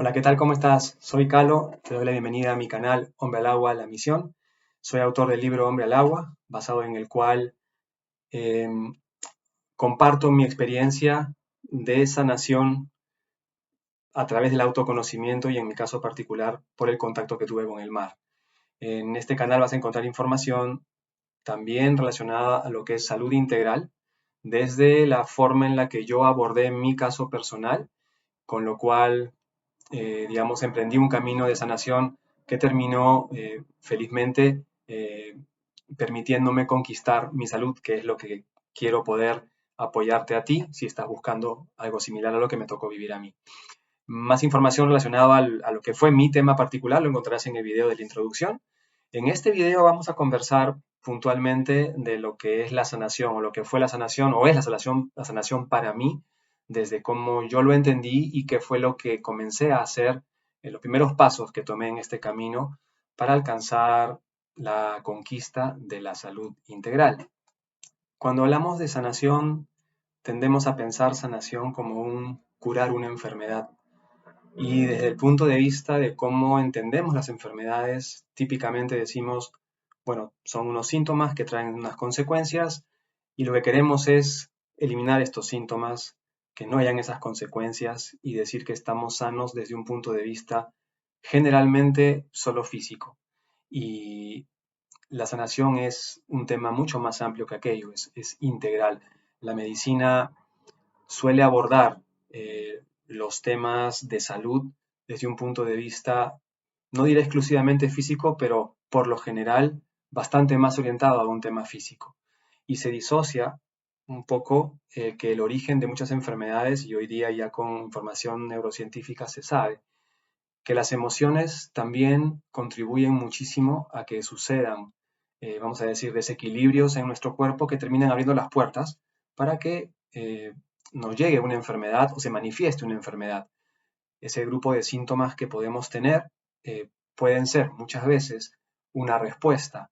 Hola, ¿qué tal? ¿Cómo estás? Soy Calo, te doy la bienvenida a mi canal Hombre al Agua, la misión. Soy autor del libro Hombre al Agua, basado en el cual em, comparto mi experiencia de sanación a través del autoconocimiento y en mi caso particular por el contacto que tuve con el mar. En este canal vas a encontrar información también relacionada a lo que es salud integral, desde la forma en la que yo abordé mi caso personal, con lo cual digamos, emprendí un camino de sanación que terminó felizmente permitiéndome conquistar mi salud, que es lo que quiero poder apoyarte a ti si estás buscando algo similar a lo que me tocó vivir a mí. Más información relacionada a lo que fue mi tema particular lo encontrarás en el video de la introducción. En este video vamos a conversar puntualmente de lo que es la sanación o lo que fue la sanación o es la sanación para mí, desde cómo yo lo entendí y qué fue lo que comencé a hacer en los primeros pasos que tomé en este camino para alcanzar la conquista de la salud integral. Cuando hablamos de sanación, tendemos a pensar sanación como un curar una enfermedad. Y desde el punto de vista de cómo entendemos las enfermedades, típicamente decimos, bueno, son unos síntomas que traen unas consecuencias y lo que queremos es eliminar estos síntomas, que no hayan esas consecuencias y decir que estamos sanos desde un punto de vista generalmente solo físico. Y la sanación es un tema mucho más amplio que aquello, es integral. La medicina suele abordar los temas de salud desde un punto de vista, no diré exclusivamente físico, pero por lo general bastante más orientado a un tema físico. Y se disocia un poco que el origen de muchas enfermedades, y hoy día ya con información neurocientífica se sabe, que las emociones también contribuyen muchísimo a que sucedan, vamos a decir, desequilibrios en nuestro cuerpo que terminan abriendo las puertas para que nos llegue una enfermedad o se manifieste una enfermedad. Ese grupo de síntomas que podemos tener pueden ser muchas veces una respuesta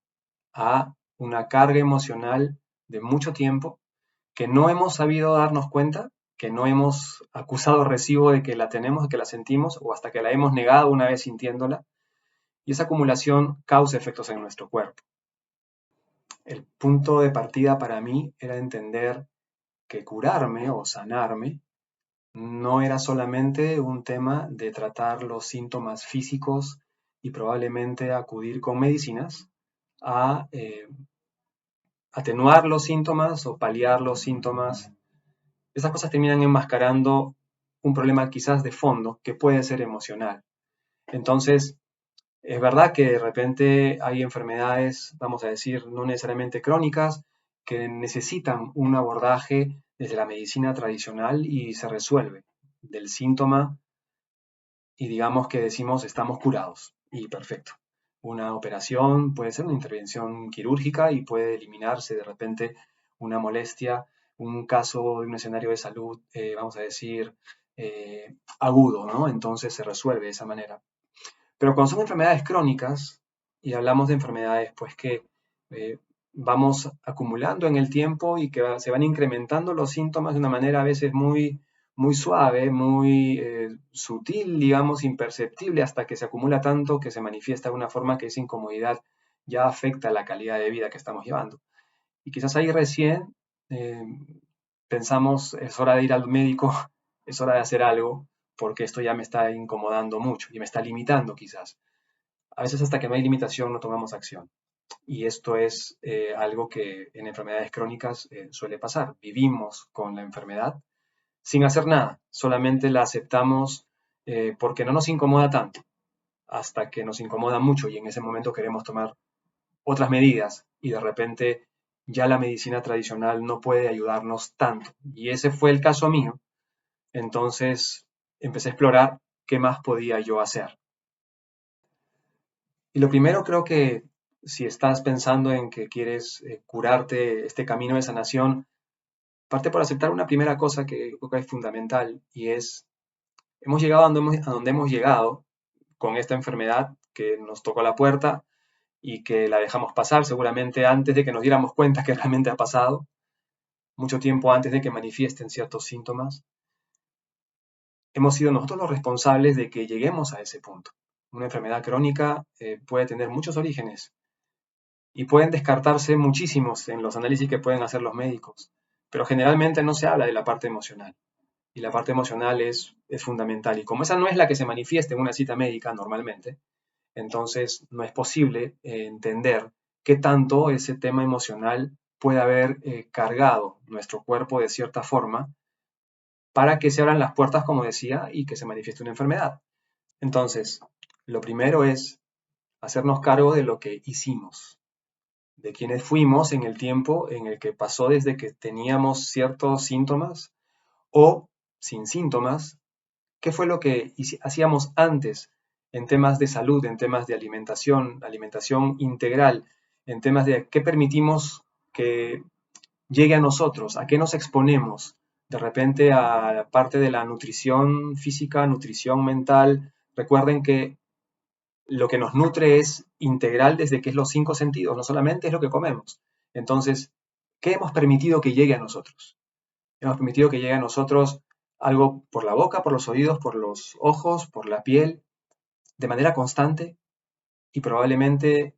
a una carga emocional de mucho tiempo que no hemos sabido darnos cuenta, que no hemos acusado recibo de que la tenemos, de que la sentimos, o hasta que la hemos negado una vez sintiéndola, y esa acumulación causa efectos en nuestro cuerpo. El punto de partida para mí era entender que curarme o sanarme no era solamente un tema de tratar los síntomas físicos y probablemente acudir con medicinas a atenuar los síntomas o paliar los síntomas. Esas cosas terminan enmascarando un problema quizás de fondo que puede ser emocional. Entonces, es verdad que de repente hay enfermedades, vamos a decir, no necesariamente crónicas, que necesitan un abordaje desde la medicina tradicional y se resuelve del síntoma y digamos que decimos estamos curados y perfecto. Una operación puede ser una intervención quirúrgica y puede eliminarse de repente una molestia, un caso de un escenario de salud, vamos a decir, agudo, ¿no? Entonces se resuelve de esa manera. Pero cuando son enfermedades crónicas, y hablamos de enfermedades pues que eh, vamos acumulando en el tiempo y que se van incrementando los síntomas de una manera a veces muy suave, muy sutil, digamos, imperceptible, hasta que se acumula tanto que se manifiesta de una forma que esa incomodidad ya afecta la calidad de vida que estamos llevando. Y quizás ahí recién eh, pensamos, es hora de ir al médico, es hora de hacer algo, porque esto ya me está incomodando mucho y me está limitando quizás. A veces hasta que no hay limitación no tomamos acción. Y esto es algo que en enfermedades crónicas suele pasar. Vivimos con la enfermedad sin hacer nada, solamente la aceptamos porque no nos incomoda tanto, hasta que nos incomoda mucho y en ese momento queremos tomar otras medidas y de repente ya la medicina tradicional no puede ayudarnos tanto. Y ese fue el caso mío. Entonces empecé a explorar qué más podía yo hacer. Y lo primero creo que si estás pensando en que quieres curarte este camino de sanación, parte por aceptar una primera cosa que creo que es fundamental y es, hemos llegado a donde hemos llegado con esta enfermedad que nos tocó la puerta y que la dejamos pasar seguramente antes de que nos diéramos cuenta que realmente ha pasado, mucho tiempo antes de que manifiesten ciertos síntomas. hemos sido nosotros los responsables de que lleguemos a ese punto. Una enfermedad crónica puede tener muchos orígenes y pueden descartarse muchísimos en los análisis que pueden hacer los médicos, pero generalmente no se habla de la parte emocional. Y la parte emocional es fundamental. Y como esa no es la que se manifiesta en una cita médica normalmente, entonces no es posible entender qué tanto ese tema emocional puede haber cargado nuestro cuerpo de cierta forma para que se abran las puertas, como decía, y que se manifieste una enfermedad. Entonces, lo primero es hacernos cargo de lo que hicimos, de quiénes fuimos en el tiempo en el que pasó desde que teníamos ciertos síntomas o sin síntomas, qué fue lo que hacíamos antes en temas de salud, en temas de alimentación, alimentación integral, en temas de qué permitimos que llegue a nosotros, a qué nos exponemos, de repente a la parte de la nutrición física, nutrición mental. Recuerden que lo que nos nutre es integral desde que es los 5 sentidos, no solamente es lo que comemos. Entonces, ¿qué hemos permitido que llegue a nosotros? Hemos permitido que llegue a nosotros algo por la boca, por los oídos, por los ojos, por la piel, de manera constante y probablemente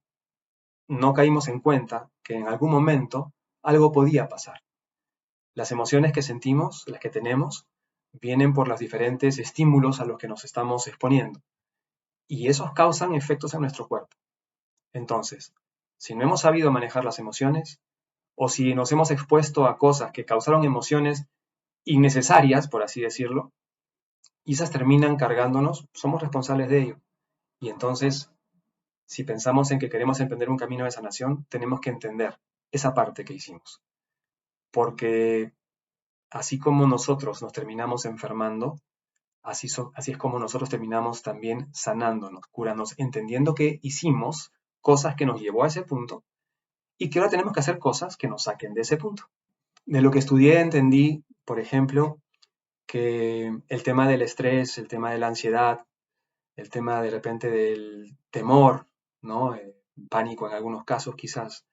no caímos en cuenta que en algún momento algo podía pasar. Las emociones que sentimos, las que tenemos, vienen por los diferentes estímulos a los que nos estamos exponiendo y esos causan efectos en nuestro cuerpo. Entonces, si no hemos sabido manejar las emociones o si nos hemos expuesto a cosas que causaron emociones innecesarias, por así decirlo, y esas terminan cargándonos, somos responsables de ello. Y entonces, si pensamos en que queremos emprender un camino de sanación, tenemos que entender esa parte que hicimos. Porque así como nosotros nos terminamos enfermando, así es como nosotros terminamos también sanándonos, curándonos, entendiendo que hicimos cosas que nos llevó a ese punto y que ahora tenemos que hacer cosas que nos saquen de ese punto. De lo que estudié entendí, por ejemplo, que el tema del estrés, el tema de la ansiedad, el tema de repente del temor, ¿no? Pánico en algunos casos quizás,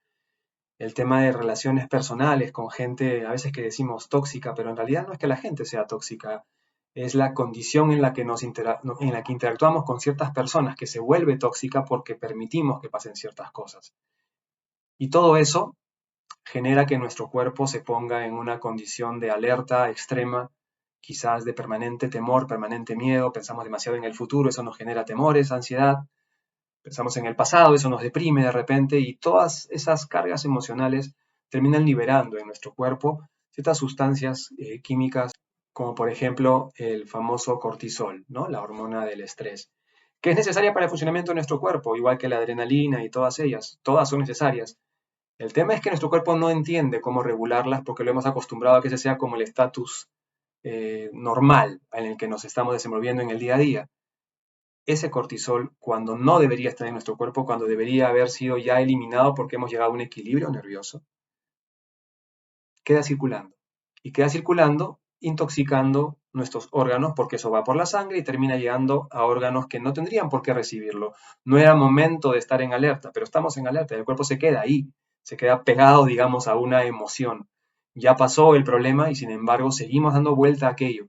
el tema de relaciones personales con gente a veces que decimos tóxica, pero en realidad no es que la gente sea tóxica, es la condición en la que, en la que interactuamos con ciertas personas que se vuelve tóxica porque permitimos que pasen ciertas cosas. Y todo eso genera que nuestro cuerpo se ponga en una condición de alerta extrema, quizás de permanente temor, permanente miedo, pensamos demasiado en el futuro, eso nos genera temores, ansiedad, pensamos en el pasado, eso nos deprime de repente y todas esas cargas emocionales terminan liberando en nuestro cuerpo ciertas sustancias químicas, como por ejemplo el famoso cortisol, ¿no? La hormona del estrés, que es necesaria para el funcionamiento de nuestro cuerpo, igual que la adrenalina y todas ellas, todas son necesarias. El tema es que nuestro cuerpo no entiende cómo regularlas porque lo hemos acostumbrado a que ese sea como el estatus normal en el que nos estamos desenvolviendo en el día a día. Ese cortisol, cuando no debería estar en nuestro cuerpo, cuando debería haber sido ya eliminado porque hemos llegado a un equilibrio nervioso, queda circulando. Y queda circulando, intoxicando nuestros órganos, porque eso va por la sangre y termina llegando a órganos que no tendrían por qué recibirlo. No era momento de estar en alerta, pero estamos en alerta y el cuerpo se queda ahí, se queda pegado, digamos, a una emoción. Ya pasó el problema y sin embargo seguimos dando vuelta a aquello.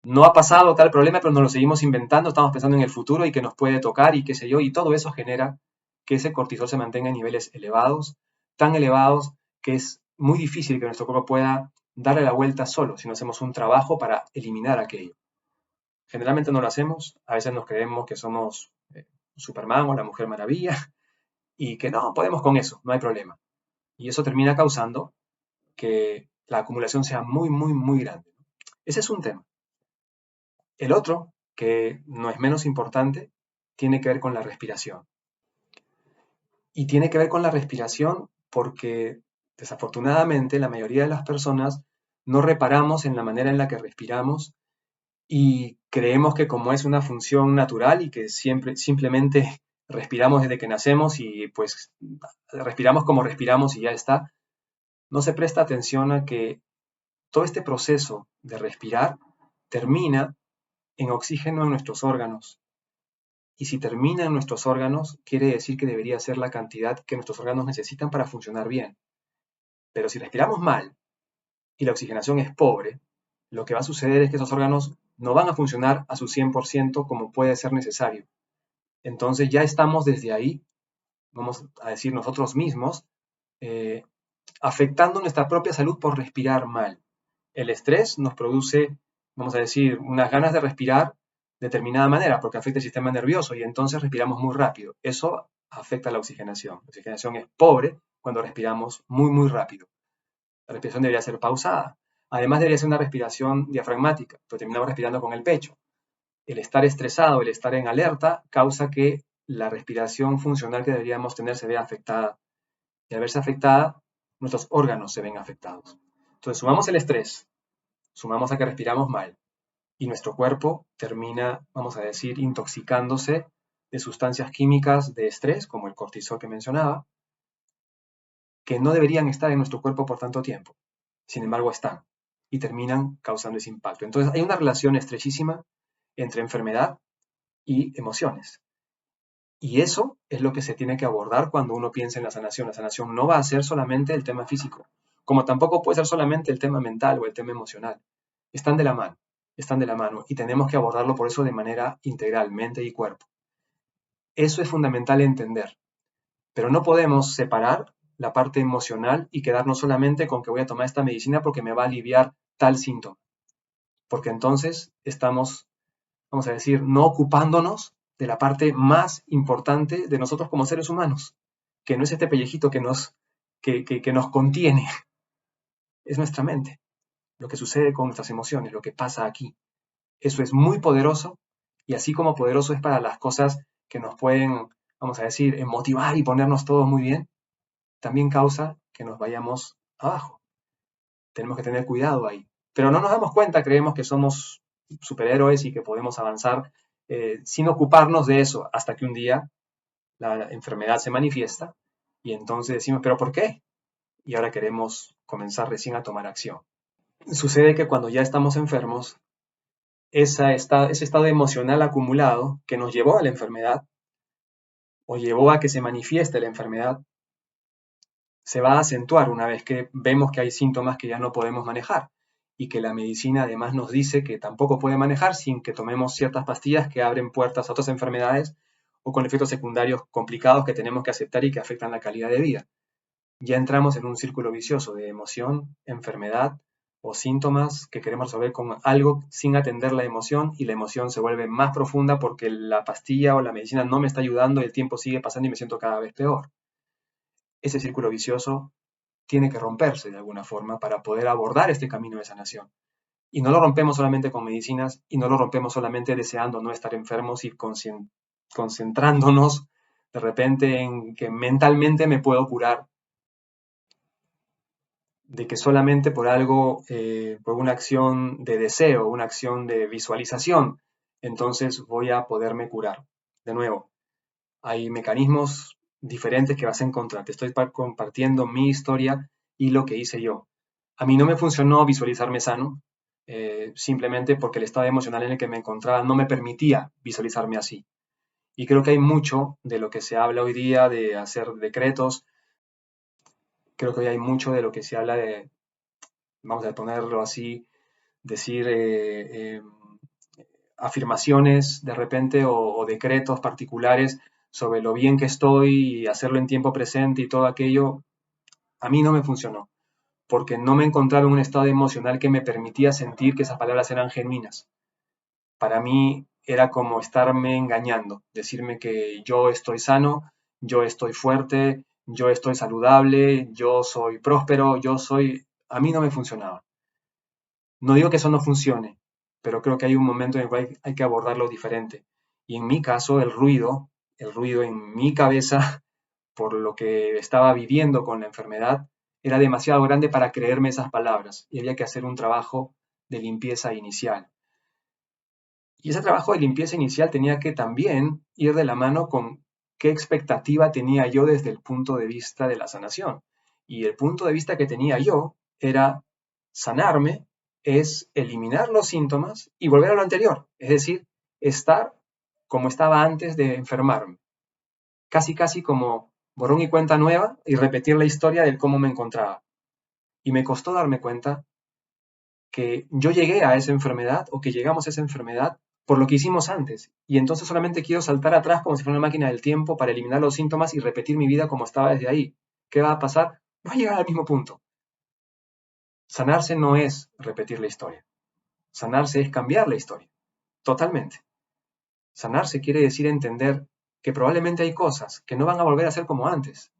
No ha pasado tal problema, pero nos lo seguimos inventando, estamos pensando en el futuro y que nos puede tocar y qué sé yo, y todo eso genera que ese cortisol se mantenga en niveles elevados, tan elevados que es muy difícil que nuestro cuerpo pueda darle la vuelta solo si no hacemos un trabajo para eliminar aquello. Generalmente no lo hacemos, a veces nos creemos que somos Superman o la Mujer Maravilla y que no, podemos con eso, no hay problema. Y eso termina causando que la acumulación sea muy, muy, muy grande. Ese es un tema. El otro, que no es menos importante, tiene que ver con la respiración. Y tiene que ver con la respiración porque desafortunadamente la mayoría de las personas no reparamos en la manera en la que respiramos y creemos que como es una función natural y que siempre simplemente respiramos desde que nacemos y pues respiramos como respiramos y ya está, no se presta atención a que todo este proceso de respirar termina en oxígeno en nuestros órganos. Y si termina en nuestros órganos, quiere decir que debería ser la cantidad que nuestros órganos necesitan para funcionar bien. Pero si respiramos mal y la oxigenación es pobre, lo que va a suceder es que esos órganos no van a funcionar a su 100% como puede ser necesario. Entonces ya estamos desde ahí, vamos a decir nosotros mismos, afectando nuestra propia salud por respirar mal. El estrés nos produce, vamos a decir, unas ganas de respirar de determinada manera porque afecta el sistema nervioso y entonces respiramos muy rápido. Eso afecta la oxigenación. La oxigenación es pobre cuando respiramos muy, muy rápido. La respiración debería ser pausada. Además debería ser una respiración diafragmática, pero terminamos respirando con el pecho. El estar estresado, el estar en alerta, causa que la respiración funcional que deberíamos tener se vea afectada. Y al verse afectada, nuestros órganos se ven afectados. Entonces sumamos el estrés, sumamos a que respiramos mal y nuestro cuerpo termina, vamos a decir, intoxicándose de sustancias químicas de estrés, como el cortisol que mencionaba, que no deberían estar en nuestro cuerpo por tanto tiempo. Sin embargo, están y terminan causando ese impacto. Entonces, hay una relación estrechísima entre enfermedad y emociones. Y eso es lo que se tiene que abordar cuando uno piensa en la sanación. La sanación no va a ser solamente el tema físico, como tampoco puede ser solamente el tema mental o el tema emocional. Están de la mano, están de la mano y tenemos que abordarlo por eso de manera integral, mente y cuerpo. Eso es fundamental entender, pero no podemos separar la parte emocional y quedarnos solamente con que voy a tomar esta medicina porque me va a aliviar tal síntoma, porque entonces estamos, vamos a decir, no ocupándonos de la parte más importante de nosotros como seres humanos, que no es este pellejito que nos contiene, es nuestra mente, lo que sucede con nuestras emociones, lo que pasa aquí. Eso es muy poderoso y así como poderoso es para las cosas que nos pueden, vamos a decir, motivar y ponernos todos muy bien, también causa que nos vayamos abajo. Tenemos que tener cuidado ahí. Pero no nos damos cuenta, creemos que somos superhéroes y que podemos avanzar sin ocuparnos de eso hasta que un día la enfermedad se manifiesta y entonces decimos, ¿pero por qué? Y ahora queremos comenzar recién a tomar acción. Sucede que cuando ya estamos enfermos, ese estado emocional acumulado que nos llevó a la enfermedad o llevó a que se manifieste la enfermedad, se va a acentuar una vez que vemos que hay síntomas que ya no podemos manejar y que la medicina además nos dice que tampoco puede manejar sin que tomemos ciertas pastillas que abren puertas a otras enfermedades o con efectos secundarios complicados que tenemos que aceptar y que afectan la calidad de vida. Ya entramos en un círculo vicioso de emoción, enfermedad o síntomas que queremos resolver con algo sin atender la emoción y la emoción se vuelve más profunda porque la pastilla o la medicina no me está ayudando y el tiempo sigue pasando y me siento cada vez peor. Ese círculo vicioso tiene que romperse de alguna forma para poder abordar este camino de sanación. Y no lo rompemos solamente con medicinas y no lo rompemos solamente deseando no estar enfermos y concentrándonos de repente en que mentalmente me puedo curar, de que solamente por algo, por una acción de deseo, una acción de visualización, entonces voy a poderme curar. De nuevo, hay mecanismos diferentes que vas a encontrar. Te estoy compartiendo mi historia y lo que hice yo. A mí no me funcionó visualizarme sano, simplemente porque el estado emocional en el que me encontraba no me permitía visualizarme así. Y creo que hay mucho de lo que se habla hoy día de hacer decretos, creo que hoy hay mucho de lo que se habla de, vamos a ponerlo así, decir afirmaciones de repente o decretos particulares sobre lo bien que estoy y hacerlo en tiempo presente y todo aquello, a mí no me funcionó, porque no me encontraba en un estado emocional que me permitía sentir que esas palabras eran genuinas. Para mí era como estarme engañando, decirme que yo estoy sano, yo estoy fuerte, yo estoy saludable, yo soy próspero, yo soy... A mí no me funcionaba. No digo que eso no funcione, pero creo que hay un momento en el cual hay que abordarlo diferente. Y en mi caso, el ruido en mi cabeza, por lo que estaba viviendo con la enfermedad, era demasiado grande para creerme esas palabras y había que hacer un trabajo de limpieza inicial. Y ese trabajo de limpieza inicial tenía que también ir de la mano con qué expectativa tenía yo desde el punto de vista de la sanación. Y el punto de vista que tenía yo era sanarme, es eliminar los síntomas y volver a lo anterior, es decir, estar como estaba antes de enfermarme. Casi, casi como borrón y cuenta nueva y repetir la historia del cómo me encontraba. Y me costó darme cuenta que yo llegué a esa enfermedad o que llegamos a esa enfermedad por lo que hicimos antes. Y entonces solamente quiero saltar atrás como si fuera una máquina del tiempo para eliminar los síntomas y repetir mi vida como estaba desde ahí. ¿Qué va a pasar? Va a llegar al mismo punto. Sanarse no es repetir la historia. Sanarse es cambiar la historia. Totalmente. Sanarse quiere decir entender que probablemente hay cosas que no van a volver a ser como antes.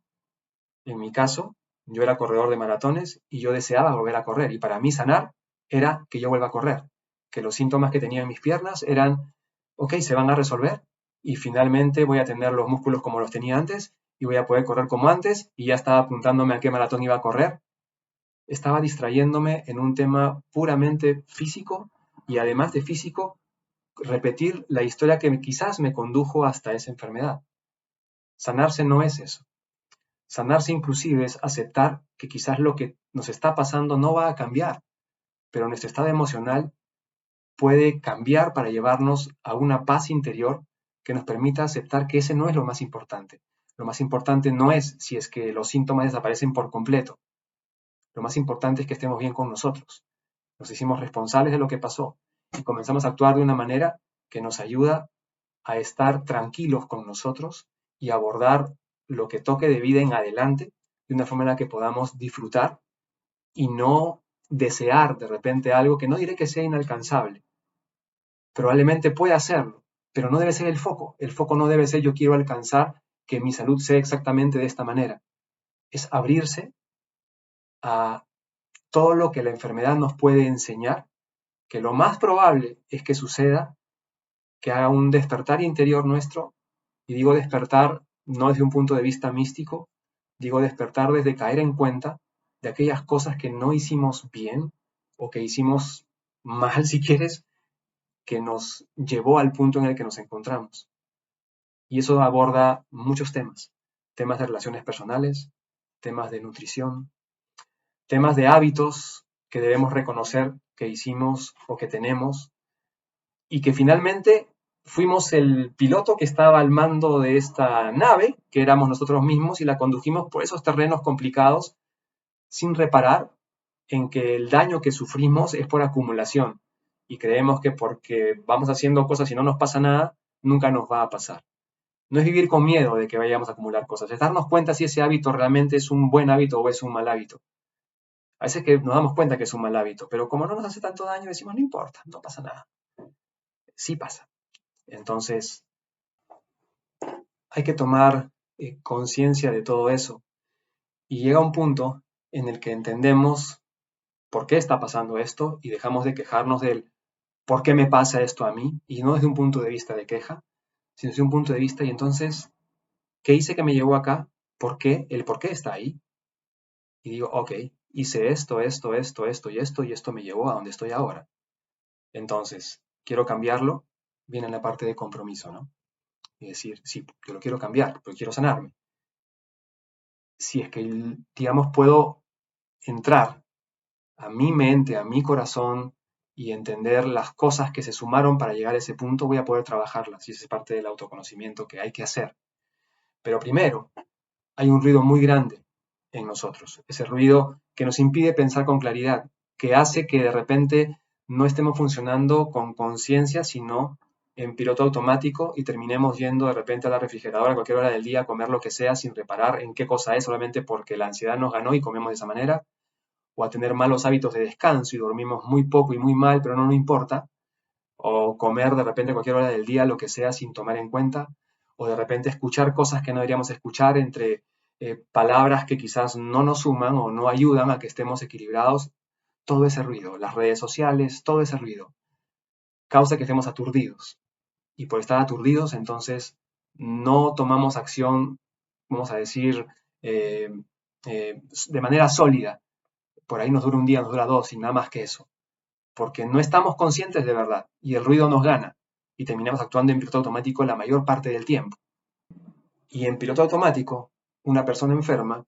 En mi caso, yo era corredor de maratones y yo deseaba volver a correr. Y para mí sanar era que yo vuelva a correr. Que los síntomas que tenía en mis piernas eran, ok, se van a resolver y finalmente voy a tener los músculos como los tenía antes y voy a poder correr como antes y ya estaba apuntándome a qué maratón iba a correr. Estaba distrayéndome en un tema puramente físico y además de físico, repetir la historia que quizás me condujo hasta esa enfermedad. Sanarse no es eso. Sanarse inclusive es aceptar que quizás lo que nos está pasando no va a cambiar, pero nuestro estado emocional puede cambiar para llevarnos a una paz interior que nos permita aceptar que ese no es lo más importante. Lo más importante no es si es que los síntomas desaparecen por completo. Lo más importante es que estemos bien con nosotros. Nos hicimos responsables de lo que pasó y comenzamos a actuar de una manera que nos ayuda a estar tranquilos con nosotros y abordar lo que toque de vida en adelante de una forma en la que podamos disfrutar y no desear de repente algo que no diré que sea inalcanzable. Probablemente pueda hacerlo, pero no debe ser el foco. El foco no debe ser yo quiero alcanzar que mi salud sea exactamente de esta manera. Es abrirse a todo lo que la enfermedad nos puede enseñar, que lo más probable es que suceda, que haga un despertar interior nuestro. Y digo despertar no desde un punto de vista místico, digo despertar desde caer en cuenta de aquellas cosas que no hicimos bien o que hicimos mal, si quieres, que nos llevó al punto en el que nos encontramos. Y eso aborda muchos temas, temas de relaciones personales, temas de nutrición, temas de hábitos que debemos reconocer que hicimos o que tenemos y que finalmente fuimos el piloto que estaba al mando de esta nave, que éramos nosotros mismos, y la condujimos por esos terrenos complicados sin reparar en que el daño que sufrimos es por acumulación y creemos que porque vamos haciendo cosas y no nos pasa nada, nunca nos va a pasar. No es vivir con miedo de que vayamos a acumular cosas, es darnos cuenta si ese hábito realmente es un buen hábito o es un mal hábito. A veces que nos damos cuenta que es un mal hábito, pero como no nos hace tanto daño, decimos, no importa, no pasa nada. Sí pasa. Entonces, hay que tomar conciencia de todo eso. Y llega un punto en el que entendemos por qué está pasando esto y dejamos de quejarnos del por qué me pasa esto a mí, y no desde un punto de vista de queja, sino desde un punto de vista, y entonces, ¿qué hice que me llevó acá? ¿Por qué? El por qué está ahí. Y digo, ok, hice esto y esto me llevó a donde estoy ahora. Entonces, quiero cambiarlo, viene la parte de compromiso, ¿no? Y decir, sí, yo lo quiero cambiar, pero quiero sanarme. Si es que, digamos, puedo entrar a mi mente, a mi corazón y entender las cosas que se sumaron para llegar a ese punto, voy a poder trabajarlas. Y esa es parte del autoconocimiento que hay que hacer. Pero primero, hay un ruido muy grande en nosotros. Ese ruido que nos impide pensar con claridad, que hace que de repente no estemos funcionando con conciencia, sino en piloto automático y terminemos yendo de repente a la refrigeradora a cualquier hora del día a comer lo que sea sin reparar en qué cosa es, solamente porque la ansiedad nos ganó y comemos de esa manera, o a tener malos hábitos de descanso y dormimos muy poco y muy mal, pero no nos importa, o comer de repente a cualquier hora del día lo que sea sin tomar en cuenta, o de repente escuchar cosas que no deberíamos escuchar entre palabras que quizás no nos suman o no ayudan a que estemos equilibrados. Todo ese ruido, las redes sociales, todo ese ruido, causa que estemos aturdidos. Y por estar aturdidos, entonces no tomamos acción, vamos a decir, eh, de manera sólida. Por ahí nos dura un día, nos dura dos y nada más que eso. Porque no estamos conscientes de verdad y el ruido nos gana y terminamos actuando en piloto automático la mayor parte del tiempo. Y en piloto automático, una persona enferma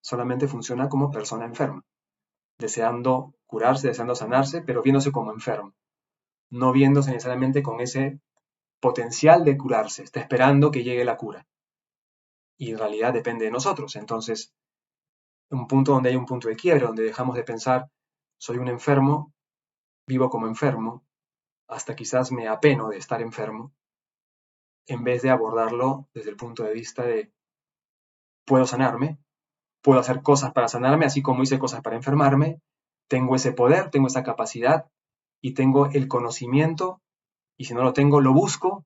solamente funciona como persona enferma, deseando curarse, deseando sanarse, pero viéndose como enfermo, no viéndose necesariamente con ese potencial de curarse, está esperando que llegue la cura. Y en realidad depende de nosotros. Entonces, un punto donde hay un punto de quiebre, donde dejamos de pensar, soy un enfermo vivo como enfermo, hasta quizás me apeno de estar enfermo, en vez de abordarlo desde el punto de vista de puedo sanarme, puedo hacer cosas para sanarme, así como hice cosas para enfermarme, tengo ese poder, tengo esa capacidad y tengo el conocimiento, y si no lo tengo, lo busco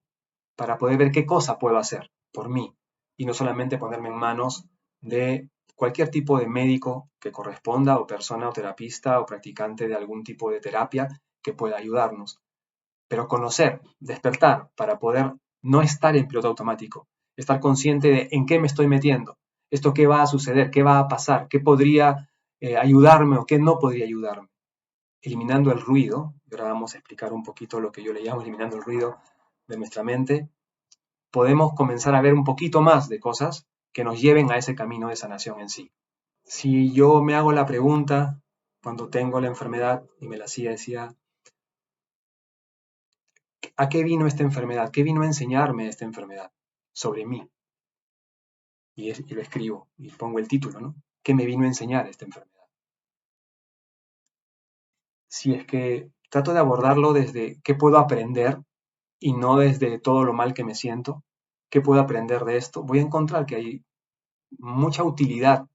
para poder ver qué cosa puedo hacer por mí y no solamente ponerme en manos de cualquier tipo de médico que corresponda o persona o terapista o practicante de algún tipo de terapia que pueda ayudarnos. Pero conocer, despertar para poder no estar en piloto automático, estar consciente de en qué me estoy metiendo, esto qué va a suceder, qué va a pasar, qué podría ayudarme o qué no podría ayudarme. Eliminando el ruido, y ahora vamos a explicar un poquito lo que yo le llamo eliminando el ruido de nuestra mente, podemos comenzar a ver un poquito más de cosas que nos lleven a ese camino de sanación en sí. Si yo me hago la pregunta cuando tengo la enfermedad y me la hacía, decía, ¿a qué vino esta enfermedad? ¿Qué vino a enseñarme esta enfermedad sobre mí? Y lo escribo y pongo el título, ¿no? ¿Qué me vino a enseñar esta enfermedad? Si es que trato de abordarlo desde qué puedo aprender y no desde todo lo mal que me siento, qué puedo aprender de esto, voy a encontrar que hay mucha utilidad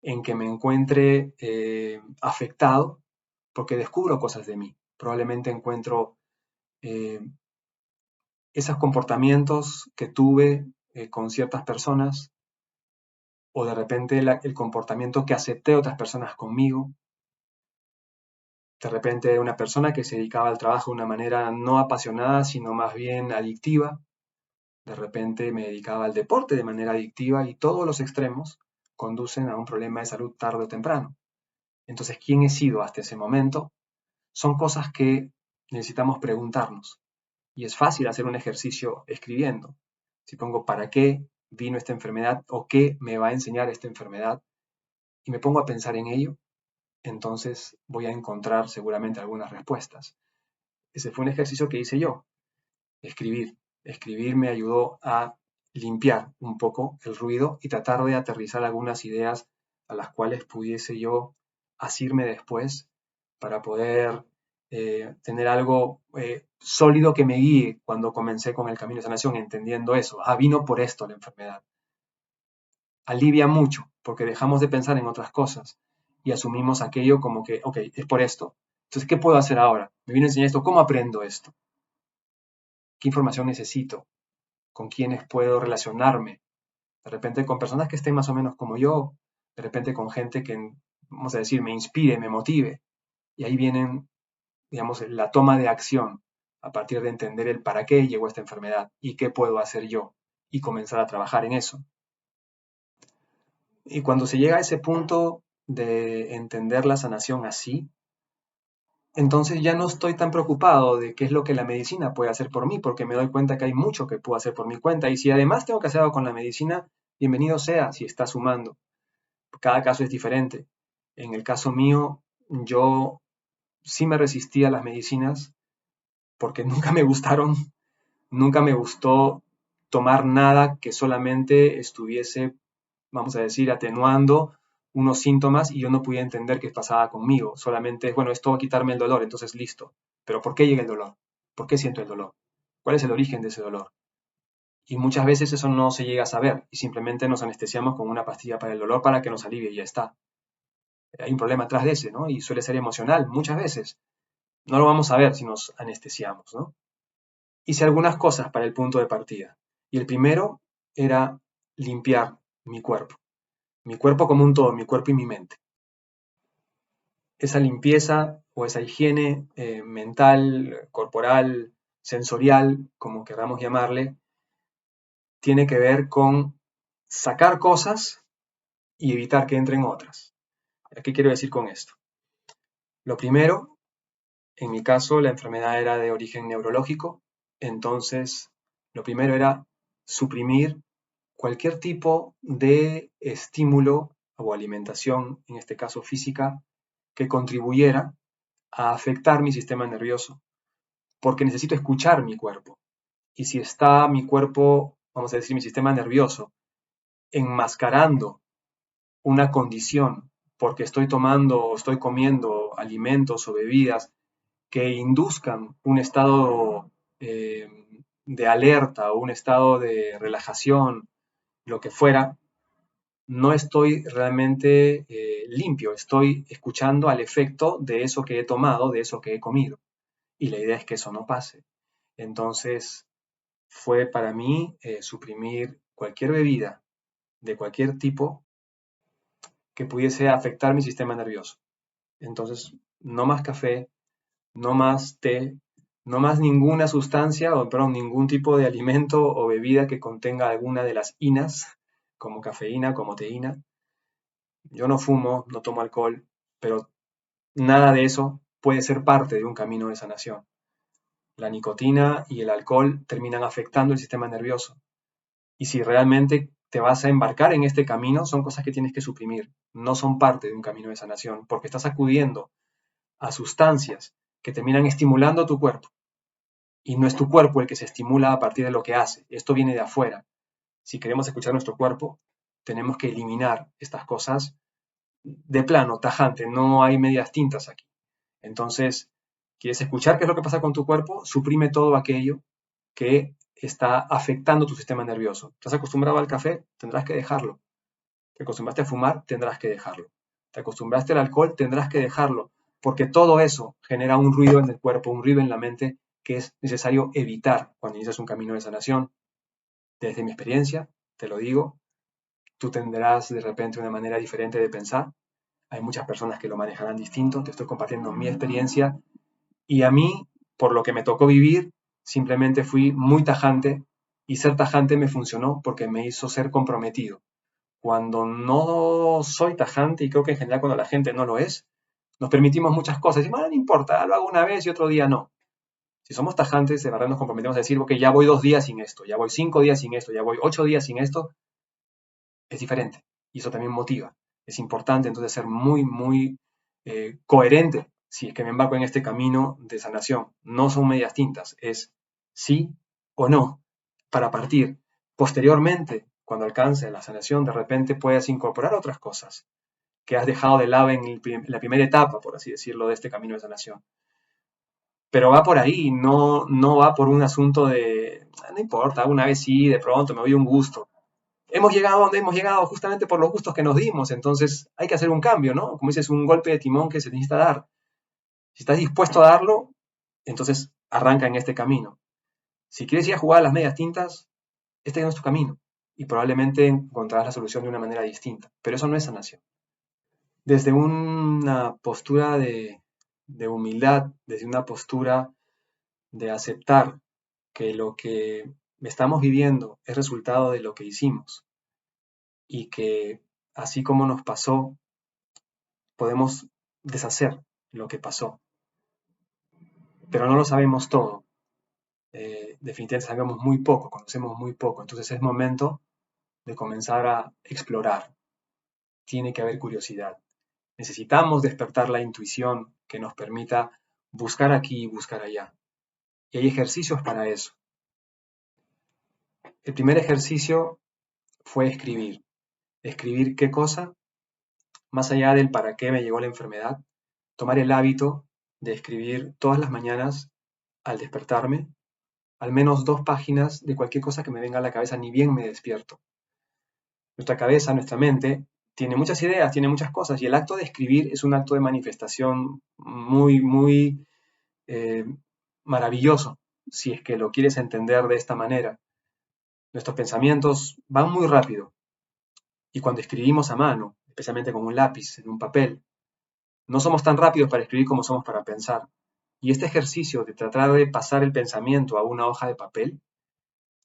en que me encuentre afectado porque descubro cosas de mí. Probablemente encuentro eh, esos comportamientos que tuve con ciertas personas o de repente el comportamiento que acepté otras personas conmigo. De repente una persona que se dedicaba al trabajo de una manera no apasionada, sino más bien adictiva. De repente me dedicaba al deporte de manera adictiva y todos los extremos conducen a un problema de salud tarde o temprano. Entonces, ¿quién he sido hasta ese momento? Son cosas que necesitamos preguntarnos. Y es fácil hacer un ejercicio escribiendo. Si pongo para qué vino esta enfermedad o qué me va a enseñar esta enfermedad y me pongo a pensar en ello, entonces voy a encontrar seguramente algunas respuestas. Ese fue un ejercicio que hice yo, escribir. Escribir me ayudó a limpiar un poco el ruido y tratar de aterrizar algunas ideas a las cuales pudiese yo asirme después para poder tener algo sólido que me guíe cuando comencé con el camino de sanación, entendiendo eso. Vino por esto la enfermedad. Alivia mucho porque dejamos de pensar en otras cosas y asumimos aquello como que, ok, es por esto. Entonces, ¿qué puedo hacer ahora? Me vino a enseñar esto, ¿cómo aprendo esto? ¿Qué información necesito? ¿Con quiénes puedo relacionarme? De repente con personas que estén más o menos como yo, de repente con gente que, vamos a decir, me inspire, me motive. Y ahí vienen, digamos, la toma de acción a partir de entender el para qué llegó esta enfermedad y qué puedo hacer yo y comenzar a trabajar en eso. Y cuando se llega a ese punto de entender la sanación así, entonces ya no estoy tan preocupado de qué es lo que la medicina puede hacer por mí, porque me doy cuenta que hay mucho que puedo hacer por mi cuenta. Y si además tengo que hacer algo con la medicina, bienvenido sea si está sumando. Cada caso es diferente. En el caso mío, yo sí me resistí a las medicinas porque nunca me gustaron, nunca me gustó tomar nada que solamente estuviese, vamos a decir, atenuando unos síntomas y yo no podía entender qué pasaba conmigo. Solamente, bueno, esto va a quitarme el dolor, entonces listo. Pero ¿por qué llega el dolor? ¿Por qué siento el dolor? ¿Cuál es el origen de ese dolor? Y muchas veces eso no se llega a saber y simplemente nos anestesiamos con una pastilla para el dolor para que nos alivie y ya está. Hay un problema atrás de ese, ¿no? Y suele ser emocional muchas veces. No lo vamos a ver si nos anestesiamos, ¿no? Hice algunas cosas para el punto de partida. Y el primero era limpiar mi cuerpo como un todo, mi cuerpo y mi mente. Esa limpieza o esa higiene mental, corporal, sensorial, como queramos llamarle, tiene que ver con sacar cosas y evitar que entren otras. ¿Qué quiero decir con esto? Lo primero, en mi caso, la enfermedad era de origen neurológico, entonces lo primero era suprimir cualquier tipo de estímulo o alimentación, en este caso física, que contribuyera a afectar mi sistema nervioso, porque necesito escuchar mi cuerpo. Y si está mi cuerpo, vamos a decir, mi sistema nervioso, enmascarando una condición porque estoy tomando o estoy comiendo alimentos o bebidas que induzcan un estado de alerta o un estado de relajación, lo que fuera, no estoy realmente limpio, estoy escuchando al efecto de eso que he tomado, de eso que he comido. Y la idea es que eso no pase. Entonces, fue para mí suprimir cualquier bebida de cualquier tipo que pudiese afectar mi sistema nervioso. Entonces, no más café, no más té, no más ninguna sustancia o, perdón, ningún tipo de alimento o bebida que contenga alguna de las inas, como cafeína, como teína. Yo no fumo, no tomo alcohol, pero nada de eso puede ser parte de un camino de sanación. La nicotina y el alcohol terminan afectando el sistema nervioso. Y si realmente te vas a embarcar en este camino, son cosas que tienes que suprimir. No son parte de un camino de sanación, porque estás acudiendo a sustancias que terminan estimulando tu cuerpo. Y no es tu cuerpo el que se estimula a partir de lo que hace. Esto viene de afuera. Si queremos escuchar nuestro cuerpo, tenemos que eliminar estas cosas de plano, tajante. No hay medias tintas aquí. Entonces, ¿quieres escuchar qué es lo que pasa con tu cuerpo? Suprime todo aquello que está afectando tu sistema nervioso. ¿Estás acostumbrado al café? Tendrás que dejarlo. ¿Te acostumbraste a fumar? Tendrás que dejarlo. ¿Te acostumbraste al alcohol? Tendrás que dejarlo. Porque todo eso genera un ruido en el cuerpo, un ruido en la mente que es necesario evitar cuando inicias un camino de sanación. Desde mi experiencia, te lo digo, tú tendrás de repente una manera diferente de pensar. Hay muchas personas que lo manejarán distinto. Te estoy compartiendo mi experiencia. Y a mí, por lo que me tocó vivir, simplemente fui muy tajante y ser tajante me funcionó porque me hizo ser comprometido. Cuando no soy tajante, y creo que en general cuando la gente no lo es, nos permitimos muchas cosas. Y bueno, no importa, lo hago una vez y otro día no. Si somos tajantes, de verdad nos comprometemos a decir, ok, ya voy 2 días sin esto, ya voy 5 días sin esto, ya voy 8 días sin esto, es diferente. Y eso también motiva. Es importante entonces ser muy, muy coherente si es que me embarco en este camino de sanación. No son medias tintas, es sí o no para partir. Posteriormente, cuando alcance la sanación, de repente puedes incorporar otras cosas que has dejado de lado en la primera etapa, por así decirlo, de este camino de sanación. Pero va por ahí, no, no va por un asunto de, no importa, una vez sí, de pronto me doy un gusto. Hemos llegado a donde hemos llegado justamente por los gustos que nos dimos, entonces hay que hacer un cambio, ¿no? Como dices, un golpe de timón que se necesita dar. Si estás dispuesto a darlo, entonces arranca en este camino. Si quieres ir a jugar a las medias tintas, este no es tu camino y probablemente encontrarás la solución de una manera distinta, pero eso no es sanación. Desde una postura de humildad, desde una postura de aceptar que lo que estamos viviendo es resultado de lo que hicimos y que así como nos pasó, podemos deshacer lo que pasó, pero no lo sabemos todo. Definitivamente sabemos muy poco, conocemos muy poco, entonces es momento de comenzar a explorar. Tiene que haber curiosidad. Necesitamos despertar la intuición que nos permita buscar aquí y buscar allá. Y hay ejercicios para eso. El primer ejercicio fue escribir. Escribir qué cosa, más allá del para qué me llegó la enfermedad, tomar el hábito de escribir todas las mañanas al despertarme, al menos 2 páginas de cualquier cosa que me venga a la cabeza, ni bien me despierto. Nuestra cabeza, nuestra mente, tiene muchas ideas, tiene muchas cosas, y el acto de escribir es un acto de manifestación muy, muy eh, maravilloso, si es que lo quieres entender de esta manera. Nuestros pensamientos van muy rápido, y cuando escribimos a mano, especialmente con un lápiz en un papel, no somos tan rápidos para escribir como somos para pensar. Y este ejercicio de tratar de pasar el pensamiento a una hoja de papel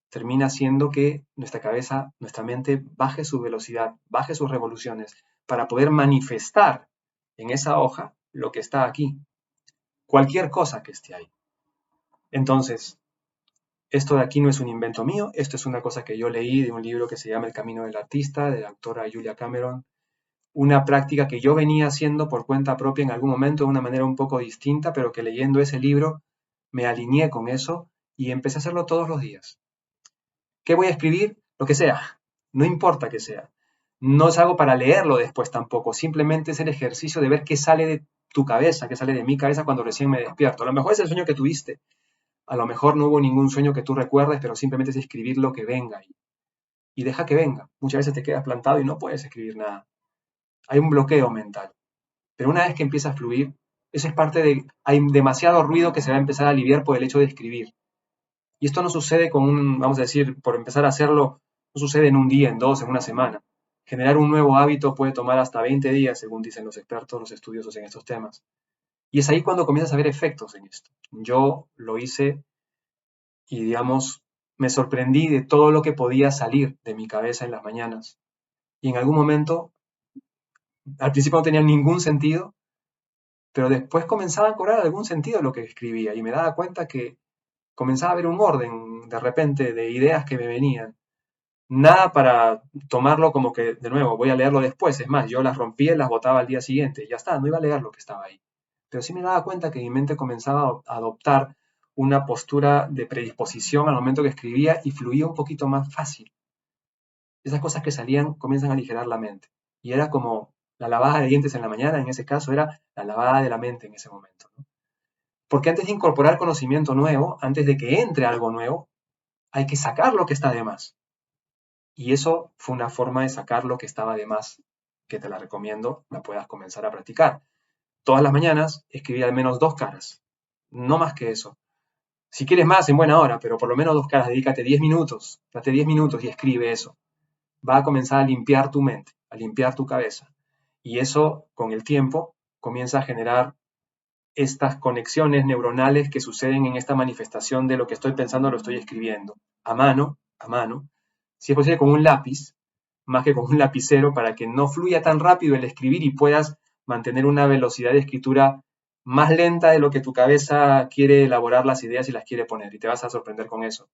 termina haciendo que nuestra cabeza, nuestra mente baje su velocidad, baje sus revoluciones para poder manifestar en esa hoja lo que está aquí, cualquier cosa que esté ahí. Entonces, esto de aquí no es un invento mío, esto es una cosa que yo leí de un libro que se llama El Camino del Artista, de la autora Julia Cameron, una práctica que yo venía haciendo por cuenta propia en algún momento de una manera un poco distinta, pero que leyendo ese libro me alineé con eso y empecé a hacerlo todos los días. ¿Qué voy a escribir? Lo que sea, no importa que sea. No es algo para leerlo después tampoco, simplemente es el ejercicio de ver qué sale de tu cabeza, qué sale de mi cabeza cuando recién me despierto. A lo mejor es el sueño que tuviste, a lo mejor no hubo ningún sueño que tú recuerdes, pero simplemente es escribir lo que venga y deja que venga. Muchas veces te quedas plantado y no puedes escribir nada. Hay un bloqueo mental. Pero una vez que empieza a fluir, eso es parte de, hay demasiado ruido que se va a empezar a aliviar por el hecho de escribir. Y esto no sucede con vamos a decir, por empezar a hacerlo, no sucede en un día, en dos, en una semana. Generar un nuevo hábito puede tomar hasta 20 días, según dicen los expertos, los estudiosos en estos temas. Y es ahí cuando comienzas a ver efectos en esto. Yo lo hice y, digamos, me sorprendí de todo lo que podía salir de mi cabeza en las mañanas. Y en algún momento, al principio no tenía ningún sentido, pero después comenzaba a cobrar algún sentido lo que escribía y me daba cuenta que comenzaba a haber un orden de repente de ideas que me venían. Nada para tomarlo como que, de nuevo, voy a leerlo después. Es más, yo las rompía y las botaba al día siguiente. Ya está, no iba a leer lo que estaba ahí. Pero sí me daba cuenta que mi mente comenzaba a adoptar una postura de predisposición al momento que escribía y fluía un poquito más fácil. Esas cosas que salían comienzan a aligerar la mente. Y era como la lavada de dientes en la mañana, en ese caso era la lavada de la mente en ese momento, ¿no? Porque antes de incorporar conocimiento nuevo, antes de que entre algo nuevo, hay que sacar lo que está de más. Y eso fue una forma de sacar lo que estaba de más, que te la recomiendo, la puedas comenzar a practicar. Todas las mañanas escribí al menos 2 caras, no más que eso. Si quieres más, en buena hora, pero por lo menos 2 caras, dedícate 10 minutos, date 10 minutos y escribe eso. Va a comenzar a limpiar tu mente, a limpiar tu cabeza. Y eso, con el tiempo, comienza a generar estas conexiones neuronales que suceden en esta manifestación de lo que estoy pensando lo estoy escribiendo, a mano, si es posible con un lápiz, más que con un lapicero, para que no fluya tan rápido el escribir y puedas mantener una velocidad de escritura más lenta de lo que tu cabeza quiere elaborar las ideas y las quiere poner, y te vas a sorprender con eso.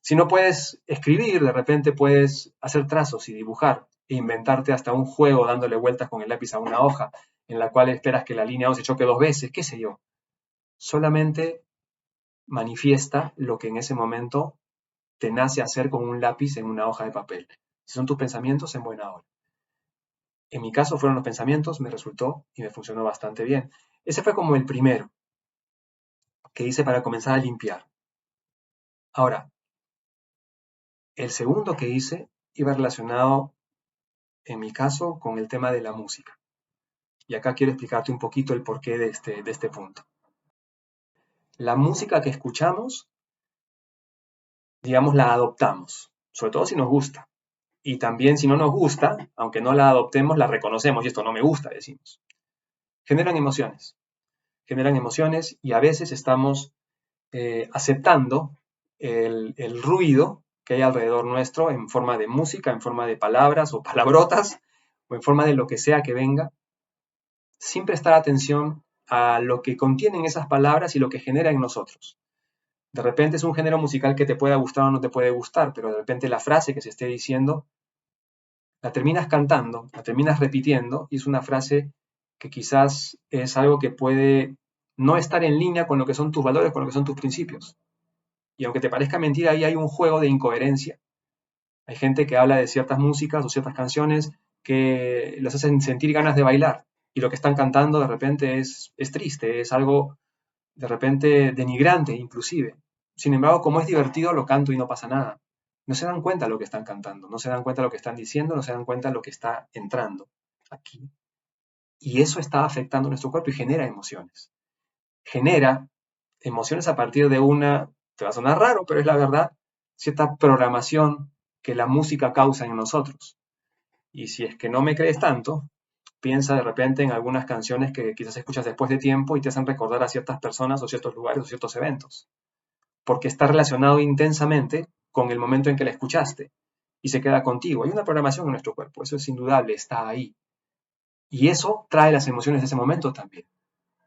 Si no puedes escribir, de repente puedes hacer trazos y dibujar e inventarte hasta un juego dándole vueltas con el lápiz a una hoja en la cual esperas que la línea 2 se choque 2 veces, qué sé yo. Solamente manifiesta lo que en ese momento te nace hacer con un lápiz en una hoja de papel. Si son tus pensamientos, en buena hora. En mi caso fueron los pensamientos, me resultó y me funcionó bastante bien. Ese fue como el primero que hice para comenzar a limpiar. Ahora, el segundo que hice iba relacionado, en mi caso, con el tema de la música. Y acá quiero explicarte un poquito el porqué de este punto. La música que escuchamos, digamos, la adoptamos, sobre todo si nos gusta. Y también si no nos gusta, aunque no la adoptemos, la reconocemos y esto no me gusta, decimos. Generan emociones y a veces estamos aceptando el ruido que hay alrededor nuestro en forma de música, en forma de palabras o palabrotas, o en forma de lo que sea que venga, sin prestar atención a lo que contienen esas palabras y lo que genera en nosotros. De repente es un género musical que te pueda gustar o no te puede gustar, pero de repente la frase que se esté diciendo la terminas cantando, la terminas repitiendo y es una frase que quizás es algo que puede no estar en línea con lo que son tus valores, con lo que son tus principios. Y aunque te parezca mentira, ahí hay un juego de incoherencia. Hay gente que habla de ciertas músicas o ciertas canciones que los hacen sentir ganas de bailar y lo que están cantando de repente es triste, es algo de repente denigrante inclusive. Sin embargo, como es divertido, lo canto y no pasa nada. No se dan cuenta de lo que están cantando, no se dan cuenta de lo que están diciendo, no se dan cuenta de lo que está entrando aquí. Y eso está afectando nuestro cuerpo y genera emociones. Genera emociones a partir de una, te va a sonar raro, pero es la verdad, cierta programación que la música causa en nosotros. Y si es que no me crees tanto, piensa de repente en algunas canciones que quizás escuchas después de tiempo y te hacen recordar a ciertas personas o ciertos lugares o ciertos eventos, porque está relacionado intensamente con el momento en que la escuchaste y se queda contigo. Hay una programación en nuestro cuerpo, eso es indudable, está ahí. Y eso trae las emociones de ese momento también.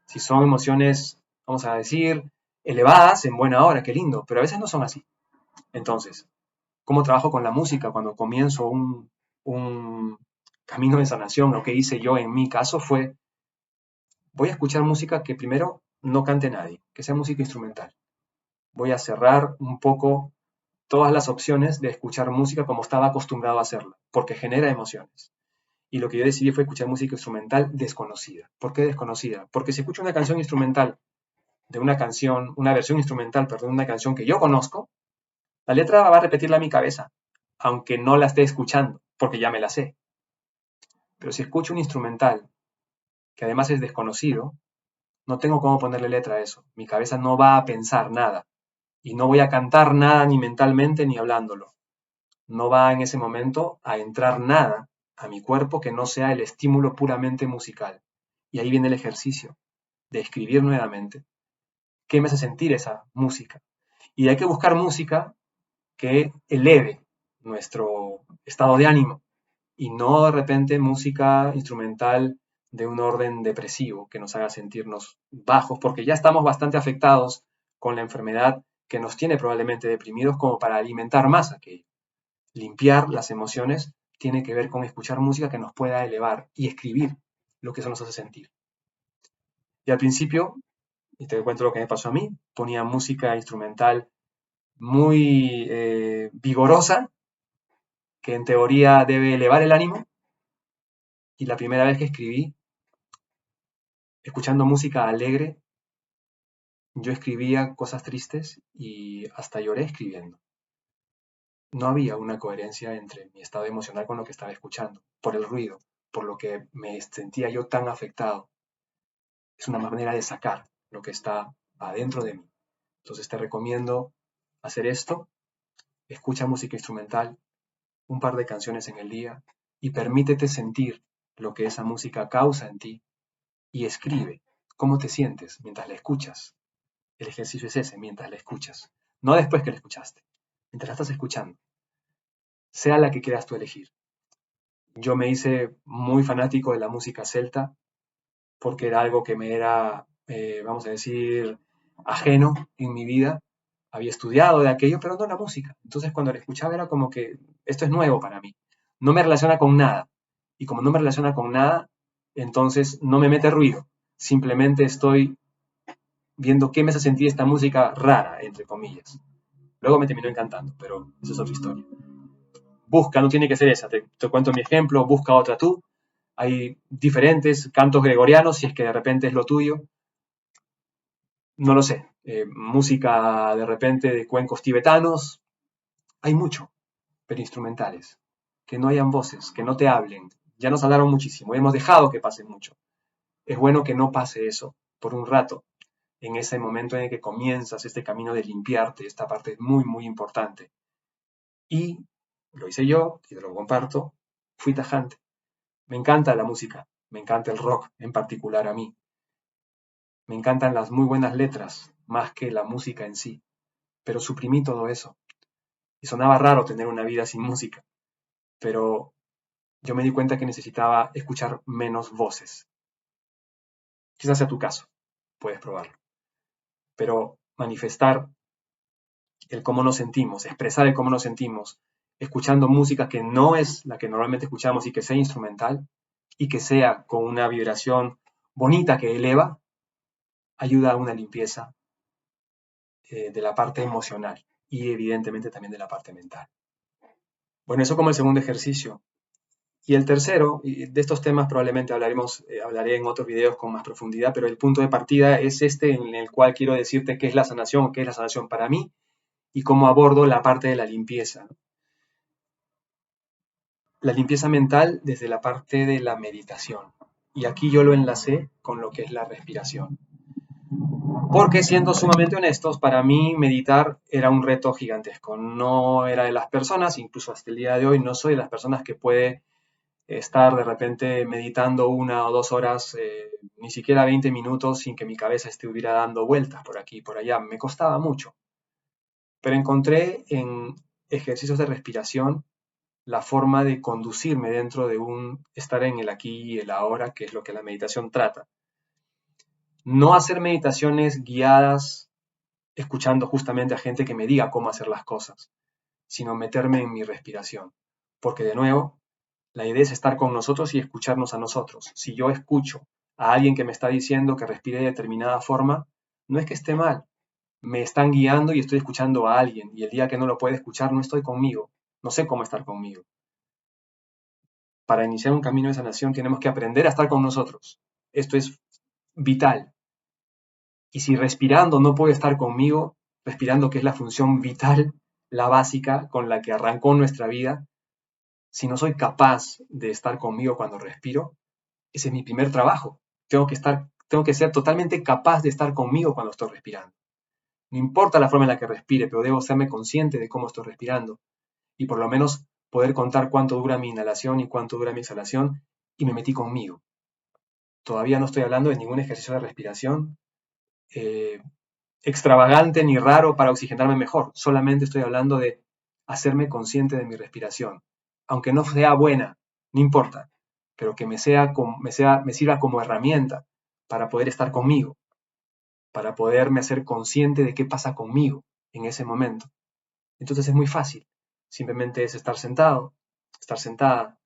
Si son emociones, vamos a decir, elevadas, en buena hora, qué lindo, pero a veces no son así. Entonces, ¿cómo trabajo con la música cuando comienzo un camino de sanación? Lo que hice yo en mi caso fue, voy a escuchar música que primero no cante nadie, que sea música instrumental. Voy a cerrar un poco todas las opciones de escuchar música como estaba acostumbrado a hacerla, porque genera emociones. Y lo que yo decidí fue escuchar música instrumental desconocida. ¿Por qué desconocida? Porque si escucho una canción instrumental de una canción, una versión instrumental, perdón, de una canción que yo conozco, la letra va a repetirla en mi cabeza, aunque no la esté escuchando, porque ya me la sé. Pero si escucho un instrumental que además es desconocido, no tengo cómo ponerle letra a eso. Mi cabeza no va a pensar nada. Y no voy a cantar nada ni mentalmente ni hablándolo. No va en ese momento a entrar nada a mi cuerpo que no sea el estímulo puramente musical. Y ahí viene el ejercicio de escribir nuevamente. ¿Qué me hace sentir esa música? Y hay que buscar música que eleve nuestro estado de ánimo y no de repente música instrumental de un orden depresivo que nos haga sentirnos bajos, porque ya estamos bastante afectados con la enfermedad que nos tiene probablemente deprimidos como para alimentar más aquello. Limpiar las emociones tiene que ver con escuchar música que nos pueda elevar y escribir lo que eso nos hace sentir. Y al principio, y te cuento lo que me pasó a mí, ponía música instrumental muy vigorosa, que en teoría debe elevar el ánimo, y la primera vez que escribí, escuchando música alegre, yo escribía cosas tristes y hasta lloré escribiendo. No había una coherencia entre mi estado emocional con lo que estaba escuchando, por el ruido, por lo que me sentía yo tan afectado. Es una manera de sacar lo que está adentro de mí. Entonces te recomiendo hacer esto, escucha música instrumental, un par de canciones en el día y permítete sentir lo que esa música causa en ti y escribe cómo te sientes mientras la escuchas. El ejercicio es ese, mientras la escuchas, no después que la escuchaste, mientras la estás escuchando, sea la que quieras tú elegir. Yo me hice muy fanático de la música celta porque era algo que me era, vamos a decir, ajeno en mi vida. Había estudiado de aquello, pero no la música. Entonces cuando la escuchaba era como que esto es nuevo para mí. No me relaciona con nada. Y como no me relaciona con nada, entonces no me mete ruido. Simplemente estoy viendo qué me hace sentir esta música rara, entre comillas. Luego me terminó encantando, pero eso es otra historia. Busca, no tiene que ser esa. Te cuento mi ejemplo, busca otra tú. Hay diferentes cantos gregorianos, si es que de repente es lo tuyo. No lo sé. Música de repente de cuencos tibetanos. Hay mucho, pero instrumentales. Que no hayan voces, que no te hablen. Ya nos hablaron muchísimo, hemos dejado que pase mucho. Es bueno que no pase eso por un rato, en ese momento en el que comienzas este camino de limpiarte. Esta parte es muy, muy importante. Y lo hice yo, y te lo comparto, fui tajante. Me encanta la música, me encanta el rock en particular a mí. Me encantan las muy buenas letras, más que la música en sí. Pero suprimí todo eso. Y sonaba raro tener una vida sin música. Pero yo me di cuenta que necesitaba escuchar menos voces. Quizás sea tu caso, puedes probarlo. Pero manifestar el cómo nos sentimos, expresar el cómo nos sentimos, escuchando música que no es la que normalmente escuchamos y que sea instrumental y que sea con una vibración bonita que eleva, ayuda a una limpieza de la parte emocional y evidentemente también de la parte mental. Bueno, eso como el segundo ejercicio. Y el tercero, y de estos temas probablemente hablaré en otros videos con más profundidad, pero el punto de partida es este en el cual quiero decirte qué es la sanación, qué es la sanación para mí y cómo abordo la parte de la limpieza. La limpieza mental desde la parte de la meditación. Y aquí yo lo enlacé con lo que es la respiración. Porque siendo sumamente honestos, para mí meditar era un reto gigantesco. No era de las personas, incluso hasta el día de hoy, no soy de las personas que puede estar de repente meditando 1 o 2 horas, ni siquiera 20 minutos sin que mi cabeza estuviera dando vueltas por aquí y por allá. Me costaba mucho. Pero encontré en ejercicios de respiración la forma de conducirme dentro de un estar en el aquí y el ahora, que es lo que la meditación trata. No hacer meditaciones guiadas escuchando justamente a gente que me diga cómo hacer las cosas, sino meterme en mi respiración. Porque de nuevo, la idea es estar con nosotros y escucharnos a nosotros. Si yo escucho a alguien que me está diciendo que respire de determinada forma, no es que esté mal, me están guiando y estoy escuchando a alguien. Y el día que no lo puedo escuchar, no estoy conmigo. No sé cómo estar conmigo. Para iniciar un camino de sanación tenemos que aprender a estar con nosotros. Esto es vital. Y si respirando no puedo estar conmigo, respirando que es la función vital, la básica con la que arrancó nuestra vida, si no soy capaz de estar conmigo cuando respiro, ese es mi primer trabajo. Tengo que ser totalmente capaz de estar conmigo cuando estoy respirando. No importa la forma en la que respire, pero debo serme consciente de cómo estoy respirando y por lo menos poder contar cuánto dura mi inhalación y cuánto dura mi exhalación y me metí conmigo. Todavía no estoy hablando de ningún ejercicio de respiración eh, extravagante ni raro para oxigenarme mejor. Solamente estoy hablando de hacerme consciente de mi respiración. Aunque no sea buena, no importa, pero que me sirva como herramienta para poder estar conmigo, para poderme hacer consciente de qué pasa conmigo en ese momento. Entonces es muy fácil. Simplemente es estar sentado, estar sentada,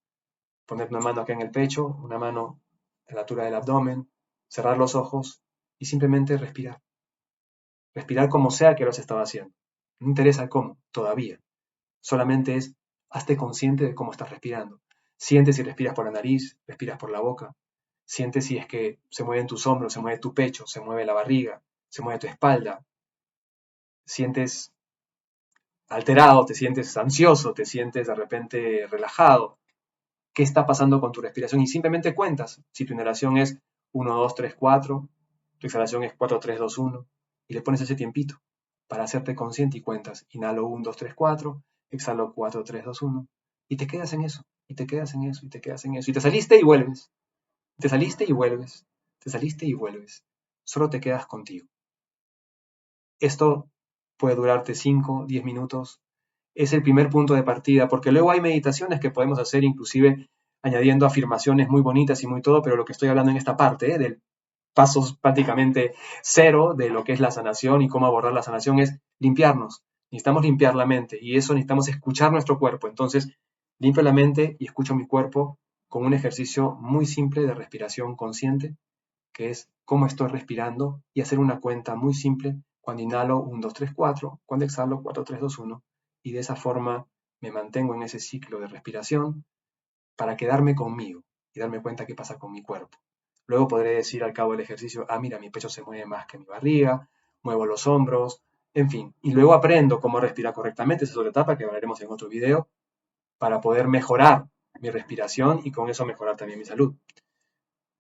poner una mano acá en el pecho, una mano a la altura del abdomen, cerrar los ojos y simplemente respirar. Respirar como sea que lo has estado haciendo. No interesa cómo, todavía. Solamente es, hazte consciente de cómo estás respirando. Siente si respiras por la nariz, respiras por la boca. Siente si es que se mueven tus hombros, se mueve tu pecho, se mueve la barriga, se mueve tu espalda. Sientes alterado, te sientes ansioso, te sientes de repente relajado. ¿Qué está pasando con tu respiración? Y simplemente cuentas. Si tu inhalación es 1, 2, 3, 4, tu exhalación es 4, 3, 2, 1, y le pones ese tiempito para hacerte consciente y cuentas. Inhalo 1, 2, 3, 4, exhalo 4, 3, 2, 1, y te quedas en eso, y te quedas en eso, y te quedas en eso, y te saliste y vuelves, te saliste y vuelves, te saliste y vuelves. Solo te quedas contigo. Esto puede durarte 5, 10 minutos. Es el primer punto de partida, porque luego hay meditaciones que podemos hacer inclusive añadiendo afirmaciones muy bonitas y muy todo, pero lo que estoy hablando en esta parte, del pasos prácticamente cero de lo que es la sanación y cómo abordar la sanación es limpiarnos. Necesitamos limpiar la mente y eso necesitamos escuchar nuestro cuerpo. Entonces, limpio la mente y escucho mi cuerpo con un ejercicio muy simple de respiración consciente que es cómo estoy respirando y hacer una cuenta muy simple cuando inhalo 1, 2, 3, 4, cuando exhalo 4, 3, 2, 1 y de esa forma me mantengo en ese ciclo de respiración para quedarme conmigo y darme cuenta qué pasa con mi cuerpo. Luego podré decir al cabo del ejercicio, ah, mira, mi pecho se mueve más que mi barriga, muevo los hombros, en fin. Y luego aprendo cómo respirar correctamente, esa es otra etapa que hablaremos en otro video, para poder mejorar mi respiración y con eso mejorar también mi salud.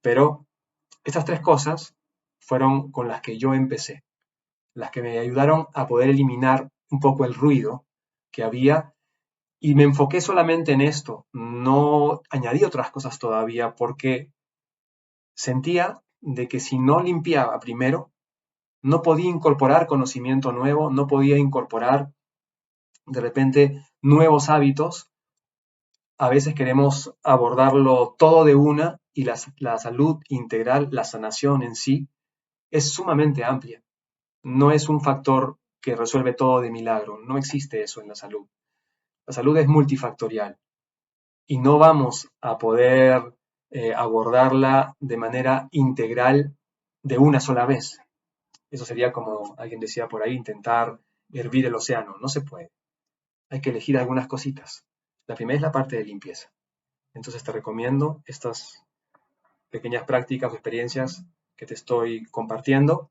Pero estas tres cosas fueron con las que yo empecé, las que me ayudaron a poder eliminar un poco el ruido que había y me enfoqué solamente en esto, no añadí otras cosas todavía porque sentía de que si no limpiaba primero, no podía incorporar conocimiento nuevo, no podía incorporar de repente nuevos hábitos. A veces queremos abordarlo todo de una y la salud integral, la sanación en sí, es sumamente amplia. No es un factor que resuelve todo de milagro, no existe eso en la salud. La salud es multifactorial y no vamos a poder abordarla de manera integral de una sola vez. Eso sería como alguien decía por ahí, intentar hervir el océano. No se puede. Hay que elegir algunas cositas. La primera es la parte de limpieza. Entonces te recomiendo estas pequeñas prácticas o experiencias que te estoy compartiendo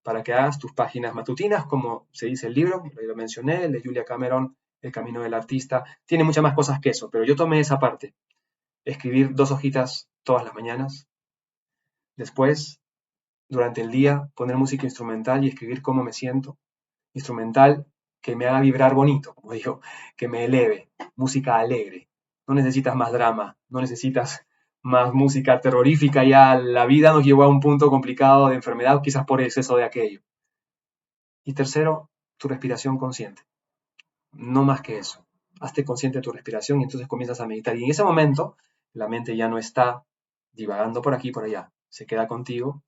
para que hagas tus páginas matutinas, como se dice el libro, lo mencioné, el de Julia Cameron, El camino del artista. Tiene muchas más cosas que eso, pero yo tomé esa parte. Escribir 2 hojitas todas las mañanas. Después, durante el día, poner música instrumental y escribir cómo me siento. Instrumental que me haga vibrar bonito, como digo, que me eleve. Música alegre. No necesitas más drama, no necesitas más música terrorífica. Ya la vida nos llevó a un punto complicado de enfermedad, quizás por exceso de aquello. Y tercero, tu respiración consciente. No más que eso. Hazte consciente de tu respiración y entonces comienzas a meditar. Y en ese momento, la mente ya no está divagando por aquí y por allá. Se queda contigo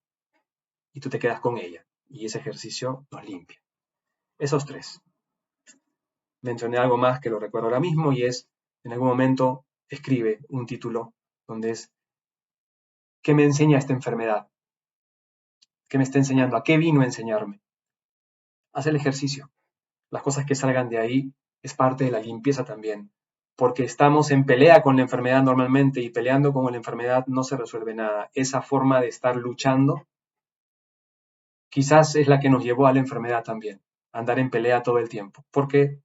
y tú te quedas con ella. Y ese ejercicio nos limpia. Esos tres. Mencioné algo más que lo recuerdo ahora mismo y es, en algún momento, escribe un título donde es, ¿qué me enseña esta enfermedad? ¿Qué me está enseñando? ¿A qué vino a enseñarme? haz el ejercicio. Las cosas que salgan de ahí es parte de la limpieza también, porque estamos en pelea con la enfermedad normalmente y peleando con la enfermedad no se resuelve nada. Esa forma de estar luchando quizás es la que nos llevó a la enfermedad también, andar en pelea todo el tiempo, porque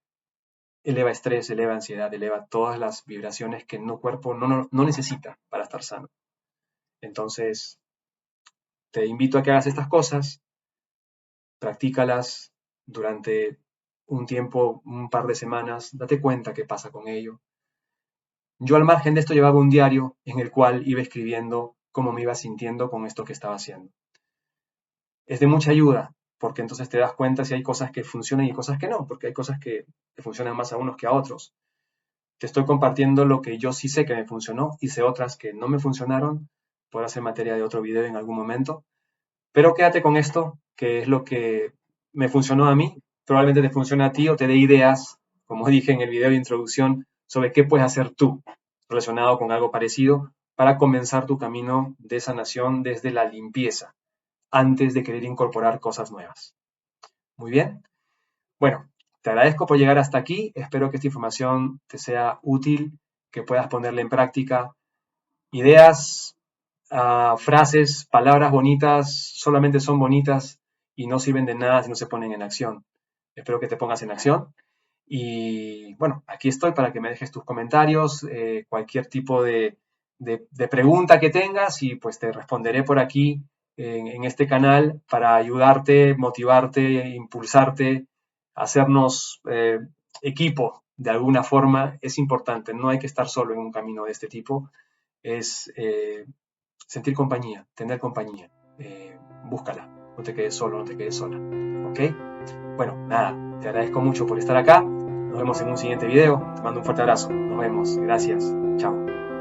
eleva estrés, eleva ansiedad, eleva todas las vibraciones que el cuerpo no necesita para estar sano. Entonces, te invito a que hagas estas cosas, practícalas durante un tiempo, un par de semanas, date cuenta qué pasa con ello. Yo al margen de esto llevaba un diario en el cual iba escribiendo cómo me iba sintiendo con esto que estaba haciendo. Es de mucha ayuda, porque entonces te das cuenta si hay cosas que funcionan y cosas que no, porque hay cosas que te funcionan más a unos que a otros. Te estoy compartiendo lo que yo sí sé que me funcionó, hice otras que no me funcionaron, podrá ser materia de otro video en algún momento, pero quédate con esto, que es lo que me funcionó a mí, probablemente te funcione a ti o te dé ideas, como dije en el video de introducción, sobre qué puedes hacer tú relacionado con algo parecido para comenzar tu camino de sanación desde la limpieza, antes de querer incorporar cosas nuevas. Muy bien. Bueno, te agradezco por llegar hasta aquí. Espero que esta información te sea útil, que puedas ponerla en práctica. Ideas, frases, palabras bonitas solamente son bonitas y no sirven de nada si no se ponen en acción. Espero que te pongas en acción. Y bueno, aquí estoy para que me dejes tus comentarios, cualquier tipo de pregunta que tengas y pues te responderé por aquí en este canal para ayudarte, motivarte, impulsarte, hacernos equipo de alguna forma. Es importante, no hay que estar solo en un camino de este tipo, es sentir compañía, tener compañía. Búscala, no te quedes solo, no te quedes sola. ¿Ok? Bueno, nada, te agradezco mucho por estar acá. Nos vemos en un siguiente video. Te mando un fuerte abrazo. Nos vemos. Gracias. Chao.